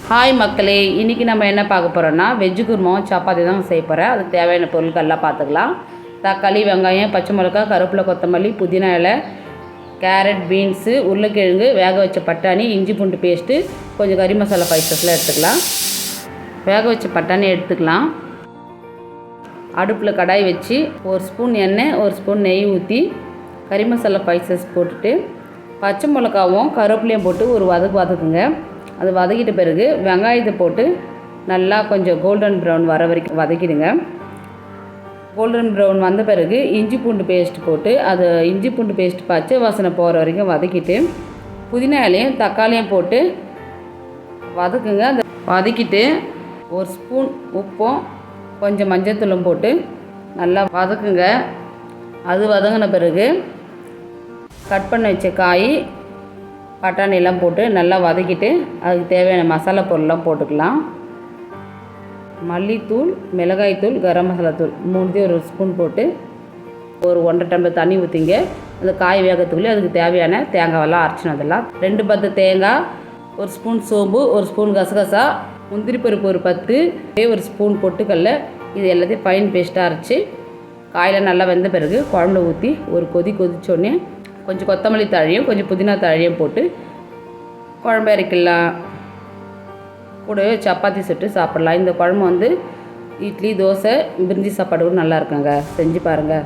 Hi மக்களே, இன்றைக்கி நம்ம என்ன பார்க்க போகிறோன்னா வெஜ்ஜு குருமாவும் சப்பாத்தி தான் செய்ய போகிறேன். அதுக்கு தேவையான பொருட்கள்லாம் பார்த்துக்கலாம். தக்காளி, வெங்காயம், பச்சை மிளகா, கருவேப்பிலை, கொத்தமல்லி, புதினா இலை, கேரட், பீன்ஸு, உருளைக்கிழங்கு, வேக வச்ச பட்டாணி, இஞ்சி பூண்டு பேஸ்ட்டு, கொஞ்சம் கறி மசாலா பைசஸ்லாம் எடுத்துக்கலாம். வேக வச்ச பட்டாணி எடுத்துக்கலாம். அடுப்பில் கடாய் வச்சு ஒரு ஸ்பூன் எண்ணெய், ஒரு ஸ்பூன் நெய் ஊற்றி கறி மசாலா பைசஸ் போட்டுட்டு பச்சை மிளகாவும் கருவேப்பிலையும் போட்டு ஒரு வதக்குங்க. அது வதக்கிட்ட பிறகு வெங்காயத்தை போட்டு நல்லா கொஞ்சம் கோல்டன் ப்ரௌன் வர வரைக்கும் வதக்கிடுங்க. கோல்டன் ப்ரௌன் வந்த பிறகு இஞ்சி பூண்டு பேஸ்ட் போட்டு அது இஞ்சி பூண்டு பேஸ்ட் பச்சை வாசனை போகிற வரைக்கும் வதக்கிட்டு புதினா இலையும் தக்காளியும் போட்டு வதக்குங்க. அந்த வதக்கிட்டு ஒரு ஸ்பூன் உப்பும் கொஞ்சம் மஞ்சத்தூளும் போட்டு நல்லா வதக்குங்க. அது வதங்கின பிறகு கட் பண்ணி வச்ச காய், பட்டாணியெல்லாம் போட்டு நல்லா வதக்கிட்டு அதுக்கு தேவையான மசாலா பொருள்லாம் போட்டுக்கலாம். மல்லித்தூள், மிளகாய்த்தூள், கரம் மசாலா தூள் மூணுத்தையும் ஒரு ஸ்பூன் போட்டு ஒரு 1.5 டம்ளர் தண்ணி ஊற்றிங்க. அந்த காய் வேகத்துக்குள்ளே அதுக்கு தேவையான தேங்காவெல்லாம் அரைச்சினதெல்லாம் 2 பத்து தேங்காய், ஒரு ஸ்பூன் சோம்பு, ஒரு ஸ்பூன் கசகசா, முந்திரி பருப்பு ஒரு 10, ஒரு ஸ்பூன் பொட்டுக்கடலை, இது எல்லாத்தையும் ஃபைன் பேஸ்ட்டாக அரைச்சி காயில் நல்லா வெந்த பிறகு குழம்புல ஊற்றி ஒரு கொதிச்சோடனே கொஞ்சம் கொத்தமல்லி தழையும் கொஞ்சம் புதினா தழையும் போட்டு குழம்பு இறக்கிடலாம். கூடவே சப்பாத்தி சுட்டு சாப்பிட்லாம். இந்த குழம்பு இட்லி, தோசை, பிரிஞ்சி சாப்பாடு கூட நல்லா இருக்குங்க. செஞ்சு பாருங்கள்.